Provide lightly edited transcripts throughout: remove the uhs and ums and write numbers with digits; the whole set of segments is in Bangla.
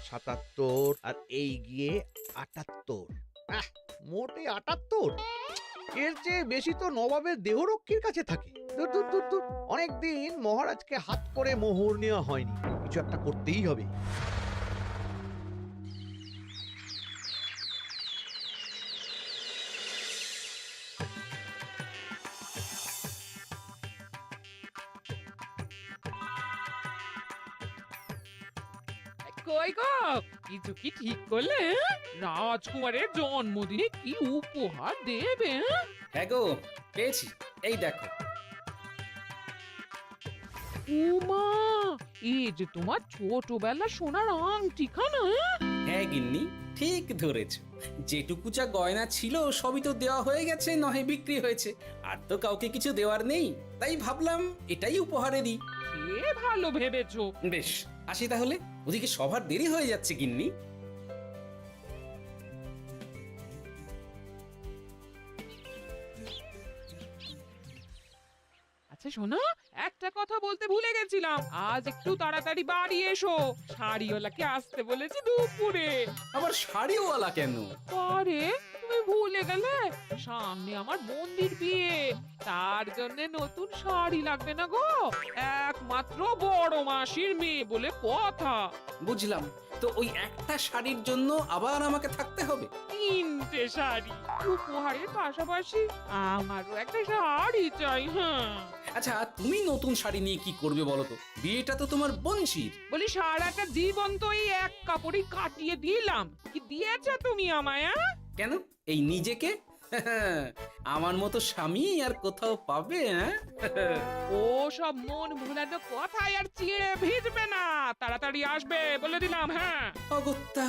৭৭ আর এই গিয়ে ৭৮। মোটে ৭৮। এর চেয়ে বেশি তো নবাবের দেহরক্ষীর কাছে থাকে। দূর দূর দূর দূর। অনেকদিন মহারাজকে হাত করে মোহর নেওয়া হয়নি, কিছু একটা করতেই হবে। কই গো, কিছু কি ঠিক করলে? রাজকুমারের জন্মদিনে কি উপহার দেবে? হ্যাঁ গো, পেয়েছি, এই দেখো। উমা, এই যে তোমার ছোটবেলা সোনার আংটিখানা। হ্যাঁ গিন্নি, ঠিক ধরেছ। যেটুকু যা গয়না ছিল সবই তো দেওয়া হয়ে গেছে, নহে বিক্রি হয়েছে। আর তো কাউকে কিছু দেওয়ার নেই, তাই ভাবলাম এটাই উপহারে দিই। সে ভালো ভেবেছো। বেশ, আসি তাহলে, ওদিকে সবার দেরি হয়ে যাচ্ছে গিন্নি। আচ্ছা শোনো, একটা কথা বলতে ভুলে গেছিলাম, আজ একটু তাড়াতাড়ি বাড়ি এসো। শাড়িওয়ালাকে আসতে বলেছি দুপুরে। আবার শাড়িওয়ালা কেন? আরে তুমি ভুলে গেলে, সামনে আমার বোনদির বিয়ে, তার জন্য নতুন শাড়ি লাগবে না গো। একমাত্র বড় মাসির মেয়ে বলে কথা। বুঝলাম, তো ওই একটা শাড়ির জন্য আবার আমাকে থাকতে হবে? 3টে শাড়ি উপহারের পাশাপাশি আমারও একটা শাড়ি চাই। হ্যাঁ আচ্ছা, তুমি নতুন শাড়ি নিয়ে কি করবে বলো তো? বিয়েটা তো তোমার বংশীর। বলি, সারাটা জীবন তো এই এক কাপড়ই কাটিয়ে দিলাম, কি দিয়েছো তুমি আমায়? কেন, এই নিজেকে? আমার মতো স্বামী আর কোথাও পাবে? ও সব মন ভুলানো কথায় আর চিড়ে ভিজবে না, তাড়াতাড়ি আসবে বলে দিলাম। হ্যাঁ অগত্যা।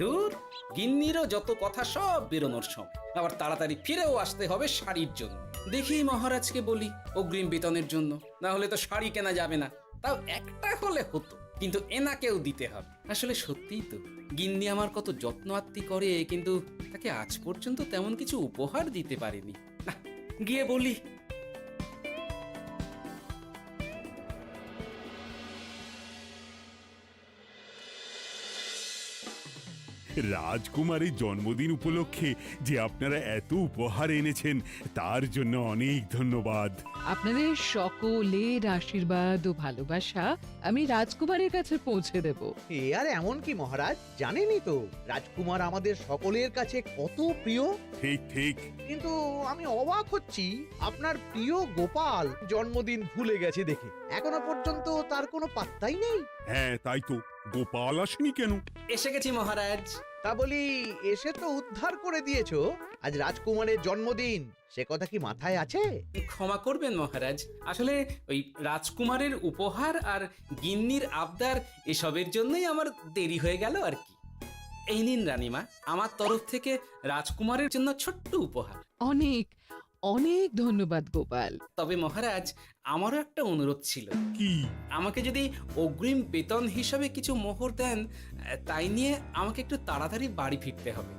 দূর, গিন্নিরও যত কথা সব বেরোনোর সময়। আবার তাড়াতাড়ি ফিরেও আসতে হবে শাড়ির জন্য। দেখি মহারাজকে বলি অগ্রিম বেতনের জন্য, না হলে তো শাড়ি কেনা যাবে না। তাও একটা হলে হতো, কিন্তু এনাকেও দিতে হবে। আসলে সত্যিই তো, গিন্নি আমার কত যত্ন আত্তি করে, কিন্তু তাকে আজ পর্যন্ত তেমন কিছু উপহার দিতে পারেনি। না, গিয়ে বলি। রাজকুমারের জন্মদিন উপলক্ষে যে আপনারা এত উপহার এনেছেন তার জন্য অনেক ধন্যবাদ। আপনাদের সকলের আশীর্বাদ ও ভালোবাসা আমি রাজকুমারের কাছে পৌঁছে দেব। এ আর এমন কি মহারাজ, জানেনই তো রাজকুমার আমাদের সকলের কাছে কত প্রিয়। ঠিক ঠিক। কিন্তু আমি অবাক হচ্ছি, আপনার প্রিয় গোপাল জন্মদিন ভুলে গেছে দেখে। এখনো পর্যন্ত তার কোনো পাত্তাই নেই। হ্যাঁ তাই তো, গোপাল আসেনি কেন? এসে গেছি মহারাজ। তা বলি, এসে তো উদ্ধার করে দিয়েছো। আজ রাজকুমারের জন্মদিন, সে কথা কি মাথায় আছে? ক্ষমা করবেন মহারাজ, আসলে ওই রাজকুমারের উপহার আর গিন্নির আবদার এসবের জন্যই আমার দেরি হয়ে গেল আর কি। এই নিন রানীমা, আমার তরফ থেকে রাজকুমারের জন্য ছোট্ট উপহার। অনেক অনেক ধন্যবাদ গোপাল। তবে মহারাজ, আমারও একটা অনুরোধ ছিল। কি? আমাকে যদি অগ্রিম বেতন হিসাবে কিছু মোহর দেন, তাই নিয়ে আমাকে একটু তাড়াতাড়ি বাড়ি ফিরতে হবে।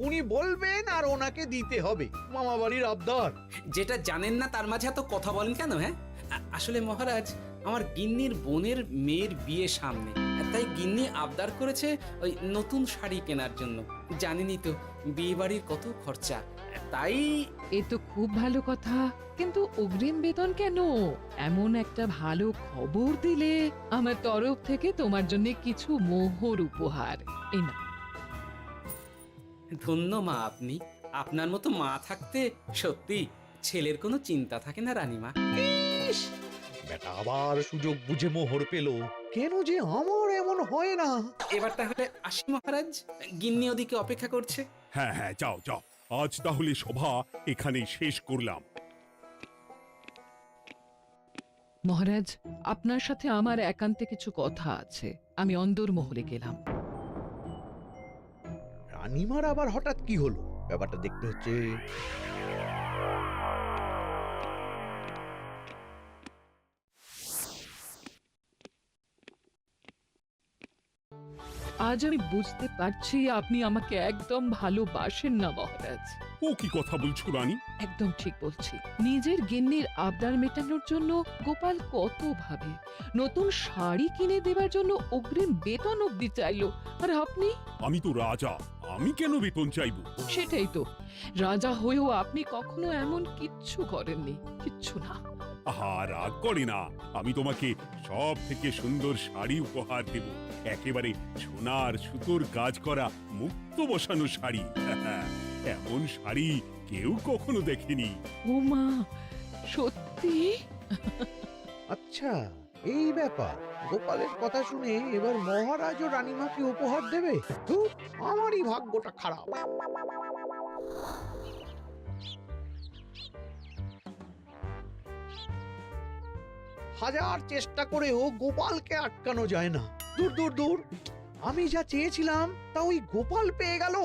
উনি বলবেন আর ওনাকে দিতে হবে, মামা বাড়ির আবদার। যেটা জানেন না তার মাঝে এত কথা বলেন কেন? হ্যাঁ, আসলে মহারাজ, আমার গিন্নির বোনের মেয়ের বিয়ে সামনে, তাই গিন্নি আবদার করেছে ওই নতুন শাড়ি কেনার জন্য। জানেনই তো বিয়ে বাড়ির কত খরচা, তাই। এ তো খুব ভালো কথা, কিন্তু অগ্রিম বেতন কেন? এমন একটা ভালো খবর দিলে আমার তরফ থেকে তোমার জন্য কিছু মোহর উপহার। এই না, ধন্য মা আপনি, আপনার মতো মা থাকতে সত্যি ছেলের কোনো চিন্তা থাকে না রানীমা। ইস, বেটা আবার সুযোগ বুঝে মোহর পেল। কেন যে আমার এমন হয় না। এবার তাহলে আসি মহারাজ, গিন্নি ওদিকে অপেক্ষা করছে। হ্যাঁ হ্যাঁ, যাও যাও, আজ তাহলে সভা এখানেই শেষ করলাম। মহারাজ, আপনার সাথে আমার একান্তে কিছু কথা আছে। আমি অন্দরমহলে গেলাম। রানীমার আবার হঠাৎ কি হলো, ব্যাপারটা দেখতে হচ্ছে। আজ আমি বুঝতে পারছি আপনি আমাকে একদম ভালোবাসেন না মহারাজ। ও কি কথা বলছো রানী? একদম ঠিক বলছি। নিজের গিন্নির আবদার মেটানোর জন্য গোপাল কত ভাবে, নতুন শাড়ি কিনে দেবার জন্য অগ্রিম বেতন অব্দি চাইলো, আর আপনি? আমি তো রাজা, আমি কেন বেতন চাইবো? সেটাই তো, রাজা হয়েও আপনি কখনো এমন কিচ্ছু করেননি, কিচ্ছু না। আহা, রাগ করে না। আমি তোমাকে সব থেকে সুন্দর শাড়ি উপহার দেব, একেবারে সোনার সুতোর কাজ করা মুক্ত বসানো শাড়ি। এমন শাড়ি কেউ কখনো দেখেনি। ও মা, সত্যি? আচ্ছা, এই ব্যাপার। গোপালের কথা শুনে এবার মহারাজ ও রানীমাকে উপহার দেবে? ধুর, আমারই ভাগ্যটা খারাপ। হাজার চেষ্টা করেও গোপালকে আটকানো যায় না। দূর দূর দূর, আমি যা চেয়েছিলাম তা ওই গোপাল পেয়ে গেল।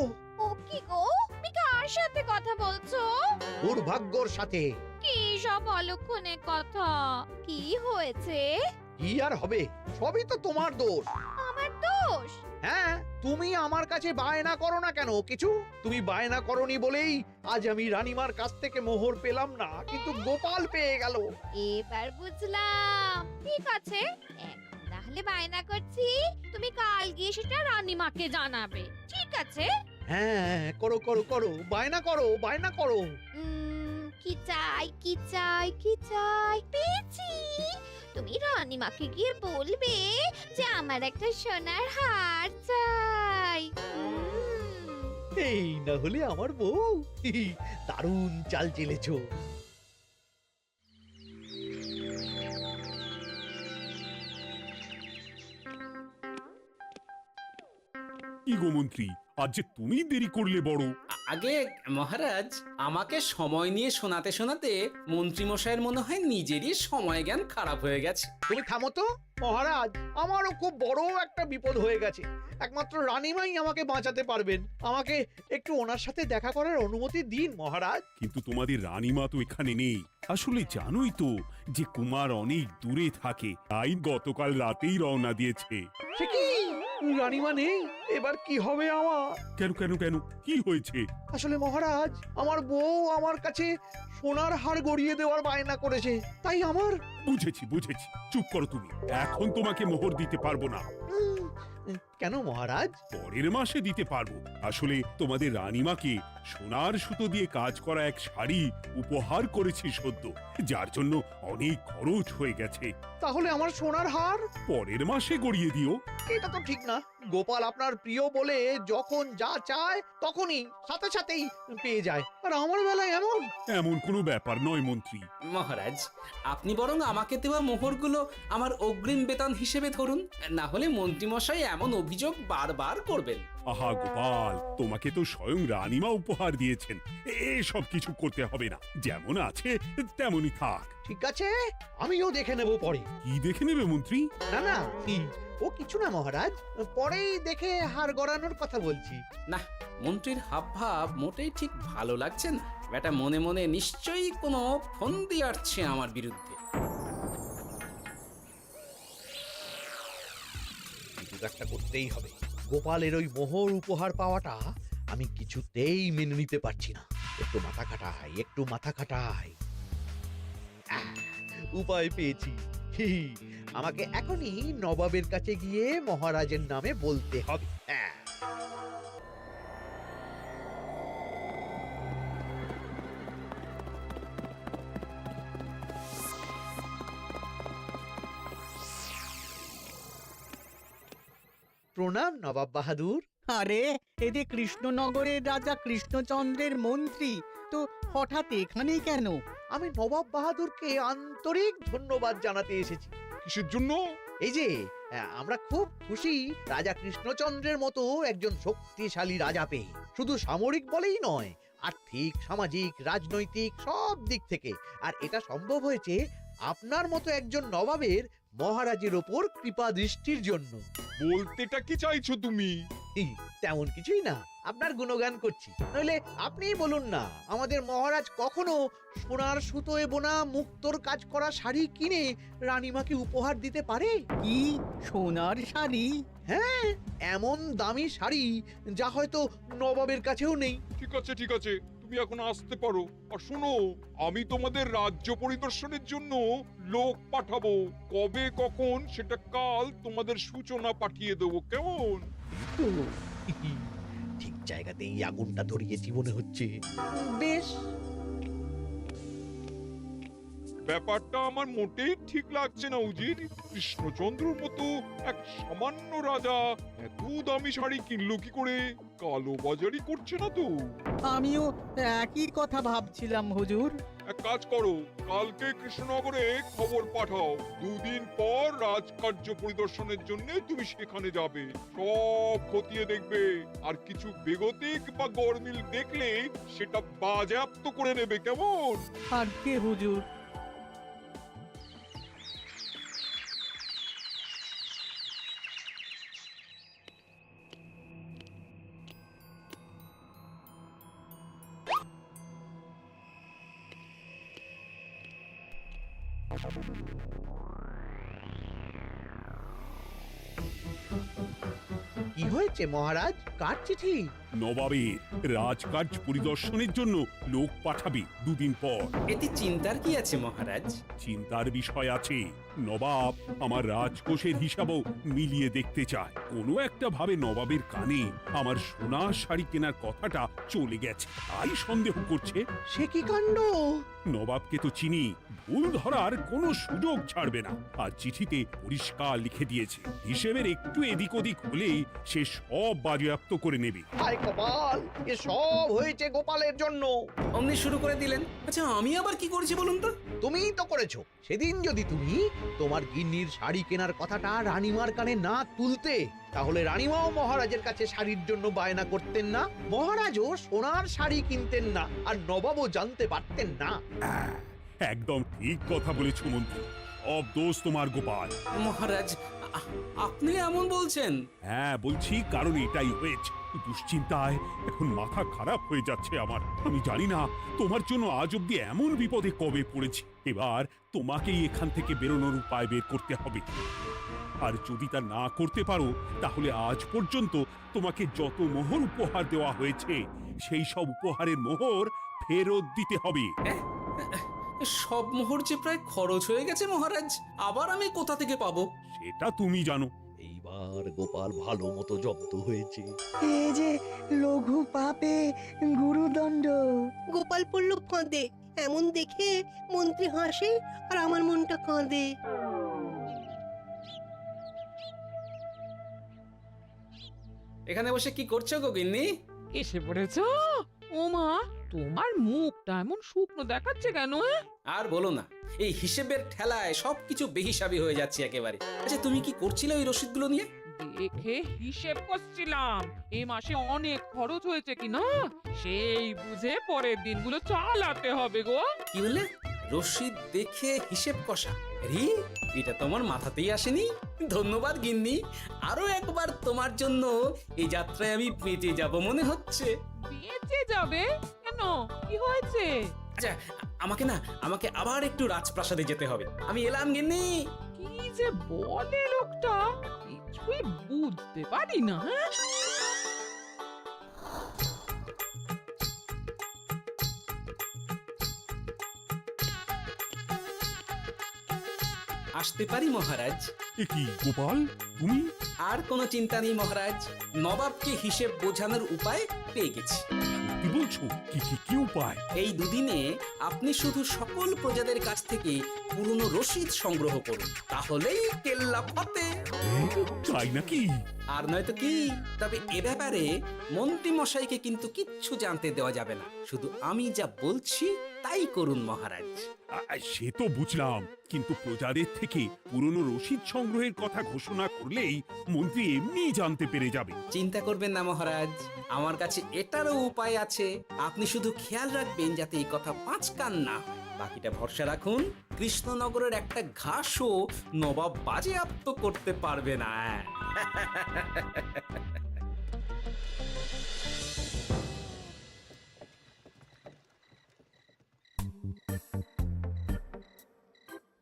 ও কি গো, তুমি কার সাথে কথা বলছো? দুর্ভাগ্যর সাথে। কি সব অলক্ষণে কথা? কি হয়েছে? কি আর হবে, সবই তো তোমার দোষ। আমার দোষ? হ্যাঁ, তুমি আমার কাছে বায়না করো না কেন কিছু? তুমি বায়না করনি বলেই আজ আমি রানীমার কাছ থেকে মোহর পেলাম না, কিন্তু গোপাল পেয়ে গেল। এবার বুঝলাম। ঠিক আছে, এখন তাহলে বায়না করছি, তুমি কাল গিয়ে সেটা রানীমাকে জানাবে। ঠিক আছে? হ্যাঁ, করো করো করো, বায়না করো, বায়না করো। কি চাই, কি চাই, কি চাই? পেয়েছি। তুমি রানীমাকে গিয়ে বলবে যে আমার একটা সোনার হার চাই। এই না হলে আমার বউ। দারুণ চাল চেলেছো। কি গো মন্ত্রী, আজ যে তুমি দেরি করলে বড়। আগে মহারাজ, আমাকে সময় নিয়ে শোনাতে শোনাতে মন্ত্রীমশাইয়ের মনে হয় নিজেরই সময় জ্ঞান খারাপ হয়ে গেছে। তুমি থামো তো মহারাজ, আমারও খুব বড় একটা বিপদ হয়ে গেছে। একমাত্র রানীমাই আমাকে বাঁচাতে পারবেন। আমাকে একটু ওনার সাথে দেখা করার অনুমতি দিন মহারাজ। কিন্তু তোমাদের রানীমা তো এখানে নেই। আসলে জানোই তো যে কুমার অনেক দূরে থাকে, তাই গতকাল রাতেই রওনা দিয়েছে। সে কি, রানীমা নেই? এবার কি হবে আমার? কেন কেন কেন, কি হয়েছে? আসলে মহারাজ, আমার বউ আমার কাছে সোনার হার গড়িয়ে দেওয়ার বায়না করেছে, তাই আমার। বুঝেছি বুঝেছি, চুপ করো তুমি। এখন তোমাকে মোহর দিতে পারবো না। কেন মহারাজ? পরের মাসে দিতে পারবো। আসলে তোমাদের রানীমাকে সোনার সুতো দিয়ে কাজ করা এক শাড়ি উপহার করেছি সদ্য, যার জন্য অনেক খরচ হয়ে গেছে। তাহলে আমার সোনার হার পরের মাসে গড়িয়ে দিও। এটা তো ঠিক না। গোপাল আপনার প্রিয় বলে যখন যা চায় তখনই সাথে সাথেই পেয়ে যায়, আর আমার বেলায় এমন। এমন কোনো ব্যাপার নয় মন্ত্রী। মহারাজ, আপনি বরং আমাকে দেওয়া মোহরগুলো আমার অগ্রিম বেতন হিসেবে ধরুন, না হলে মন্ত্রীমশাই এমন অভিযোগ বারবার করবেন। আহা গোপাল, তোমাকে তো স্বয়ং রানীমা উপহার দিয়েছেন, এসব কিছু করতে হবে না। যেমন আছে তেমনই থাক। ঠিক আছে, আমিও দেখে নেব পরে। কি দেখে নেবে মন্ত্রী? না না, ও কিছু না মহারাজ, পরেই দেখে হার গড়ানোর কথা বলছি। না, মন্ত্রীর হাবভাব মোটেই ঠিক ভালো লাগছে না। বেটা মনে মনে নিশ্চয়ই কোনো ফন্দি আটছে আমার বিরুদ্ধে। কিছু একটা করতেই হবে। গোপালের ওই মোহর উপহার পাওয়াটা আমি কিছুতেই মেনে নিতে পারছি না। একটু মাথা খাটাই, একটু মাথা খাটাই। উপায় পেয়েছি। আমাকে এখনই নবাবের কাছে গিয়ে মহারাজের নামে বলতে হবে। প্রণাম নবাব বাহাদুর। আরে এতে কৃষ্ণনগরের রাজা কৃষ্ণচন্দ্রের মন্ত্রী, তো হঠাৎ এখানেই কেন? আমি নবাব বাহাদুরকে আন্তরিক ধন্যবাদ জানাতে এসেছি। কিসের জন্য? এই যে আমরা খুব খুশি রাজা কৃষ্ণচন্দ্রের মতো একজন শক্তিশালী রাজা পেয়ে। শুধু সামরিক বলেই নয়, আর্থিক, সামাজিক, রাজনৈতিক সব দিক থেকে। আর এটা সম্ভব হয়েছে আপনার মতো একজন নবাবের মহারাজের ওপর কৃপা দৃষ্টির জন্য। বলতেটা কি চাইছো তুমি? তেমন কিছুই না, আপনার গুণগান করছি। নইলে আপনিই বলুন না, আমাদের মহারাজ কখনো সোনার সুতোয় বোনা মুক্তোর কাজ করা শাড়ি কিনে রানীমাকে উপহার দিতে পারে? কি সোনার শাড়ি? হ্যাঁ, এমন দামি শাড়ি যা হয়তো নবাবের কাছেও নেই। ঠিক আছে, তুমি এখন আসতে পারো। আর শোনো, আমি তোমাদের রাজ্য পরিদর্শনের জন্য লোক পাঠাবো। কবে কখন সেটা কাল তোমাদের সূচনা পাঠিয়ে দেবো, কেমন? তো ঠিক জায়গাতেই আগুনটা ধরিয়েছি মনে হচ্ছে। বেশ, ব্যাপারটা আমার মোটেই ঠিক লাগছে না উজির। কৃষ্ণচন্দ্রর মতো এক সামান্য রাজা এত দামি শাড়ি কিনলো কি করে? কালো বাজারি করছে না তো? আমিও একই কথা ভাবছিলাম হুজুর। এক কাজ করো, কালকে কৃষ্ণনগরে খবর পাঠাও। 2 দিন পর রাজকার্য পরিদর্শনের জন্য তুমি সেখানে যাবে। সব খতিয়ে দেখবে, আর কিছু বেগতিক বা গরমিল দেখলে সেটা বাজেয়াপ্ত করে নেবে, কেমন? আর কে হুজুর? কি হয়েছে মহারাজ? কার চিঠি? নবাবের রাজকার্য পরিদর্শনের জন্য লোক পাঠাবে 2 দিন পর। এতে চিন্তার কি আছে মহারাজ? চিন্তার বিষয় আছে। নবাব আমার রাজকোষের হিসাবও মিলিয়ে দেখতে চায়। কোনো একটা ভাবে নবাবের কানে আমার সোনার শাড়ি কেনার কথাটা চলে গেছে, তাই সন্দেহ করছে। সে কি কাণ্ড! নবাবকে তো চিনি, ভুল ধরার কোনো সুযোগ ছাড়বে না। আর চিঠিতে পরিষ্কার লিখে দিয়েছে, হিসেবের একটু এদিক ওদিক হলেই সে সব বাজেয়াপ্ত করে নেবে। হায় কপাল, এ সব হয়েছে গোপালের জন্য। অমনি শুরু করে দিলেন। আচ্ছা, আমি আবার কি করেছি বলুন তো? তুমিই তো করেছো। সেদিন যদি তুমি তোমার গিন্নির শাড়ি কেনার কথাটা রানীমার কানে না তুলতে, তাহলে রানীমাও মহারাজের কাছে শাড়ির জন্য বায়না করতেন না, মহারাজও সোনার শাড়ি কিনতেন না, আর নবাবও জানতে পারতেন না। একদম ঠিক কথা বলেছ মন্ত্রী, সব দোষ তোমার গোপাল। মহারাজ, আপনি এমন বলছেন? হ্যাঁ বলছি, কারণ এটাই হয়েছে। দুশ্চিন্তায় এখন মাথা খারাপ হয়ে যাচ্ছে আমার। আমি জানি না তোমার জন্য আজ অব্দি এমন বিপদে কবে পড়েছি। এবার তোমাকেই এখান থেকে বেরোনোর উপায় বের করতে হবে। আর যদি তা না করতে পারো, তাহলে আজ পর্যন্ত তোমাকে যত মোহর উপহার দেওয়া হয়েছে, সেই সব উপহারের মোহর ফেরত দিতে হবে। সব মোহর যে প্রায় খরচ হয়ে গেছে মহারাজ, আবার আমি কোথা থেকে পাবো? সেটা তুমি জানো। এইবার গোপাল ভালো মতো জব্দ হয়েছে। এ যে লঘু পাপে গুরুদণ্ড। গোপাল পড়ল ফাঁদে। এমন দেখে মন্ত্রী হাসে আর আমার মনটা কাঁদে। এখানে বসে কি করছো গো গিন্নি? এসে পড়েছ? ওমা, তোমার মুখটা এমন শুকনো দেখাচ্ছে কেন? আর বলো না, এই হিসেবের ঠেলায় সবকিছু বেহিসাবি হয়ে যাচ্ছে একেবারে। আচ্ছা, তুমি কি করছিলে ওই রসিদগুলো নিয়ে? দেখে হিসেব করছিলাম এই মাসে অনেক খরচ হয়েছে কিনা, সেই বুঝে পরের দিনগুলো চালাতে হবে গো। কি বললে? রসিদ দেখে হিসেব কষা? আরে, এটা তোমার মাথাতেই আসেনি। ধন্যবাদ গিন্নি, আরো একবার তোমার জন্য এই যাত্রায় আমি বেঁচে যাব মনে হচ্ছে। বেঁচে যাবে কেন? কি হয়েছে? আচ্ছা, আমাকে আবার একটু রাজপ্রাসাদে যেতে হবে। আমি এলাম গিন্নি। কি যে বলে লোকটা, কিছুই বুঝতে পারি না। আসতে পারি মহারাজ? এ কি গোপাল, তুমি? আর কোনো চিন্তা নেই মহারাজ, নবাবকে হিসেব বোঝানোর উপায় পেয়ে গেছি। কি বলছো? কি উপায়? এই দুদিনে আপনি শুধু সকল প্রজাদের কাছ থেকে পুরনো রসিদ সংগ্রহ করুন, তাহলেই কেল্লা ফতে। তাই নাকি? আর নয়তো কি? তবে এ ব্যাপারে মন্ত্রী মশাইকে কিন্তু কিচ্ছু জানতে দেওয়া যাবে না। শুধু আমি যা বলছি তাই করুন মহারাজ। সে তো বুঝলাম, কিন্তু প্রজাদের থেকে পুরনো রসিদ সংগ্রহের কথা ঘোষণা করলেই মন্ত্রী এমনিই জানতে পেরে যাবে। চিন্তা করবেন না মহারাজ, আমার কাছে এটারও উপায় আছে। আপনি শুধু খেয়াল রাখবেন যাতে এই কথা 5 কান না। বাকিটা ভরসা রাখুন, কৃষ্ণনগরের একটা ঘাসও নবাব বাজেয়াপ্ত করতে পারবে না।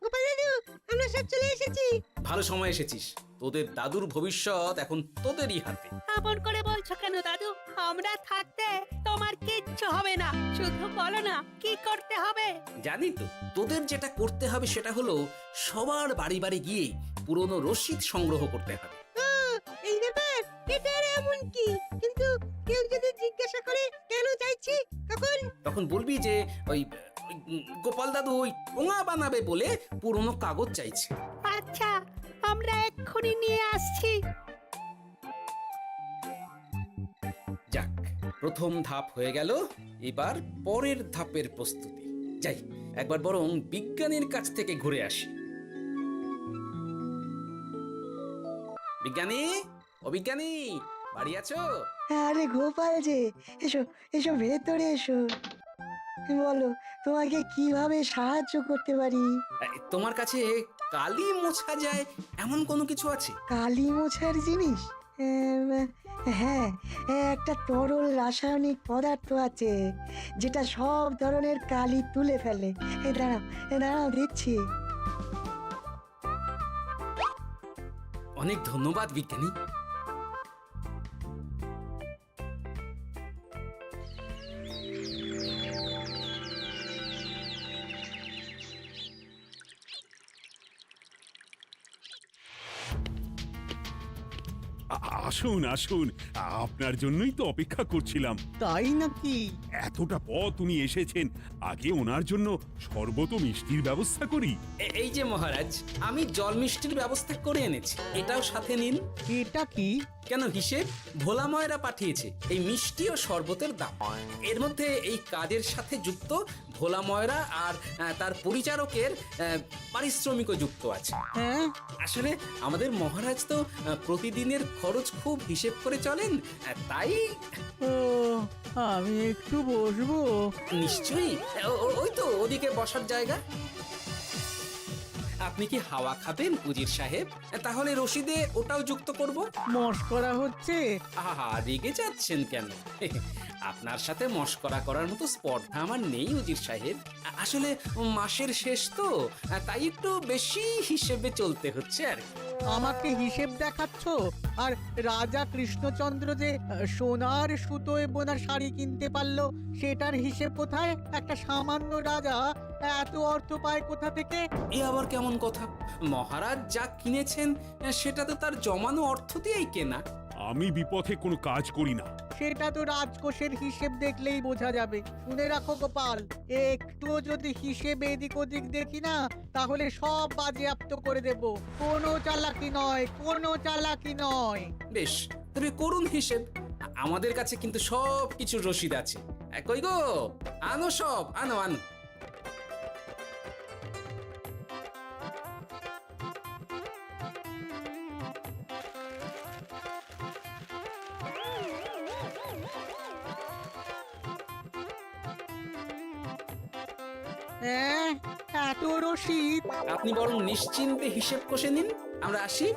গোপাল দাদু, আমরা সব চলে এসেছি। ভালো সময় এসেছিস, তোদের দাদুর ভবিষ্যৎ এখন তোদেরই হাতে। আপন করে বলছো কেন দাদু? আমরা থাকতে তো তোমার কিচ্ছু হবে না, শুধু বলো না কি করতে হবে। জানি তো, তোদের যেটা করতে হবে সেটা হলো সবার বাড়ি বাড়ি গিয়ে পুরনো রসিদ সংগ্রহ করতে হবে। এই ব্যাপার, এটা আর এমন কি? কিন্তু কেউ যদি জিজ্ঞাসা করে কেন চাইছি, তখন বলবি যে ওই গোপাল দাদু ওই টোঙা বানাবে বলে পুরনো কাগজ চাইছে। আচ্ছা, আমরা এক্ষুনি নিয়ে আসছি। যাক, প্রথম ধাপ হয়ে গেল, এবার পরের ধাপের প্রস্তুতি। যাই, একবার বরং বিজ্ঞানীর কাছ থেকে ঘুরে আসি। বিজ্ঞানী, ও বিজ্ঞানী, বাড়ি আছো? আরে গোপাল যে, এসো এসো ভেতরে এসো। বলো, তোমাকে কিভাবে সাহায্য করতে পারি? তোমার কাছে কালি মোছা যায় এমন কোনো কিছু আছে? কালি মোছার জিনিস? হ্যাঁ, একটা তরল রাসায়নিক পদার্থ আছে যেটা সব ধরনের কালি তুলে ফেলে। দাঁড়াও দিচ্ছি। অনেক ধন্যবাদ বিজ্ঞানী। আসুন আসুন, আপনার জন্যই তো অপেক্ষা করছিলাম। তাই নাকি? এতটা পথ উনি এসেছেন, আগে ওনার জন্য শরবত ও মিষ্টির ব্যবস্থা করি। এই যে মহারাজ, আমি জল মিষ্টির ব্যবস্থা করে এনেছি, এটাও সাথে নিন। এটা কি? কেন, হিসেব ভোলা ময়রা পাঠিয়েছে এই মিষ্টি ও শরবতের দাম। এর মধ্যে এই কাজের সাথে যুক্ত ভোলা ময়রা আর তার পরিচারকের পারিশ্রমিকও যুক্ত আছে। হ্যাঁ, আসলে আমাদের মহারাজ তো প্রতিদিনের খরচ খুব হিসেব করে চলেন, তাই। ও, আমি একটু বসবো? নিশ্চয়ই, ওই তো ওদিকে বসার জায়গা। আপনি কি হাওয়া খাবেন উজির সাহেব? তাহলে রশিদে ওটাও যুক্ত করব। মস্করা হচ্ছে? আহা, রেগে যাচ্ছেন কেন? আপনার সাথে মস্করা করার মতো স্পর্ধা আমার নেই উজির সাহেব। আসলে মাসের শেষ তো, তাই একটু বেশি হিসেবে চলতে হচ্ছে আর কি। আমাকে হিসেব দেখাচ্ছ? আর রাজা কৃষ্ণচন্দ্র যে সোনার সুতোয় বোনা শাড়ি কিনতে পারলো, সেটার হিসেব কোথায়? একটা সামান্য রাজা এত অর্থ পায় কোথা থেকে? এ আবার কেমন কথা? মহারাজ যা কিনেছেন সেটা তো তার জমানো অর্থ দিয়েই কেনা। আমি বিপথে কোনো কাজ করি না। সেটা তো রাজকোষের হিসেব দেখলেই বোঝা যাবে। শুনে রাখো গোপাল, একটুও যদি হিসেব এদিক ওদিক দেখি না, তাহলে সব বাজেয়াপ্ত করে দেব। কোনো চালাকি নয়, কোনো চালাকি নয়। বেশ, তবে করুন হিসেব। আমাদের কাছে কিন্তু সব কিছুর রসিদ আছে। কই গো, আনো সব, আনো আনো। হ্যাঁ, এত রসিদ? আপনি বরং নিশ্চিন্তে হিসেব কষে নিন, আমরা আসি।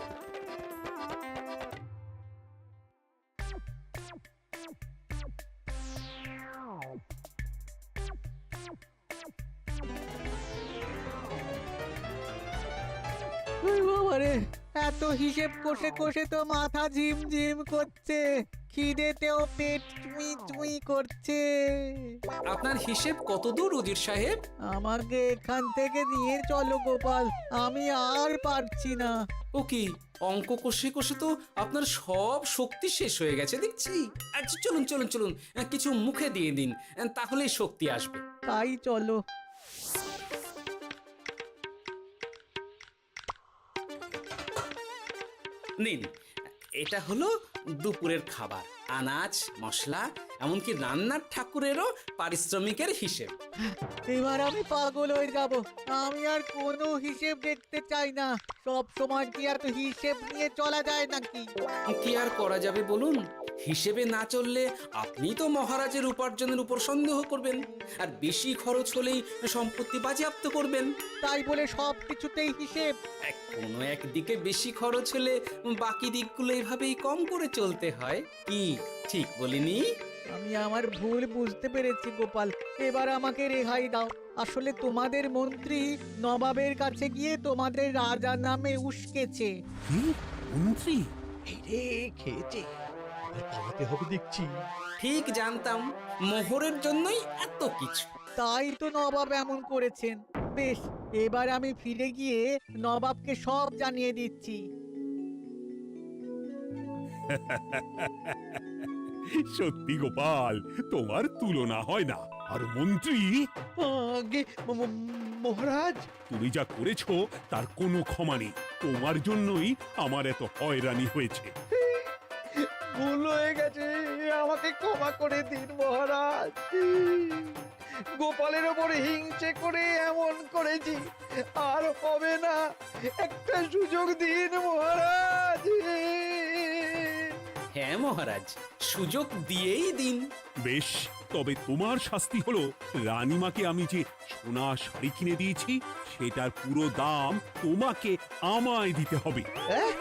বাবারে, এত হিসেব কষে কষে তো মাথা ঝিমঝিম করছে, খিদেতেও পেট চুই চুই করছে। আপনার হিসেব কত দূর উজির সাহেব? আমাকে এখান থেকে নিয়ে চলো গোপাল, আমি আর পারছি না। ও কি, অঙ্ক কষে কষে তো আপনার সব শক্তি শেষ হয়ে গেছে দেখছি। আচ্ছা চলুন চলুন চলুন, কিছু মুখে দিয়ে দিন, তাহলেই শক্তি আসবে। তাই চলো। নিন, এটা হলো দুপুরের খাবার, আনাজ মশলা, এমনকি রান্নার ঠাকুরেরও পারিশ্রমিকের হিসেব। এবার আমি পাগল হয়ে যাব। আমি আর কোনো হিসেব দেখতে চাই না। সব সময় কি আর হিসেব নিয়ে চলা যায় নাকি? কি আর করা যাবে বলুন? হিসেবে না চললে আপনি তো মহারাজের উপার্জনের উপর সন্দেহ করবেন, আর বেশি খরচ হলেই সম্পত্তি বাজেয়াপ্ত করবেন। তাই বলে সব কিছুতেই হিসেব? কোনো একদিকে বেশি খরচ হলে বাকি দিকগুলো এভাবেই কম করে চলতে হয়। কি ঠিক বলিনি? আমি আমার ভুল বুঝতে পেরেছি গোপাল, এবার আমাকে রেহাই দাও। আসলে তোমাদের মন্ত্রী নবাবের কাছে গিয়ে তোমাদের রাজা নামে উস্কেছে। কি মন্ত্রী? এই রে, খেয়েছে, আর পালাতে হবে দেখছি। ঠিক জানতাম মোহরের জন্যই এত কিছু। তাই তো নবাব এমন করেছেন। বেশ, এবার আমি ফিরে গিয়ে নবাবকে সব জানিয়ে দিচ্ছি। সত্যি গোপাল, তোমার তুলনা হয় না। আর মন্ত্রী, আগে মহারাজ, তুমি যা করেছো তার কোনো ক্ষমা নেই। তোমার জন্যই আমার এত হয়রানি হয়েছে। ভুল হয়ে গেছে, আমাকে ক্ষমা করে দিন মহারাজ। গোপালের ওপরে হিংসে করে এমন করেছি, আর হবে না। একটা সুযোগ দিন মহারাজ। হ্যাঁ মহারাজ, সুযোগ দিয়েই দিন। বেশ, তবে তোমার শাস্তি হলো রানীমাকে আমি যে সোনা শাড়ি কিনে দিয়েছি সেটার পুরো দাম তোমাকে আমায় দিতে হবে। হ্যাঁ?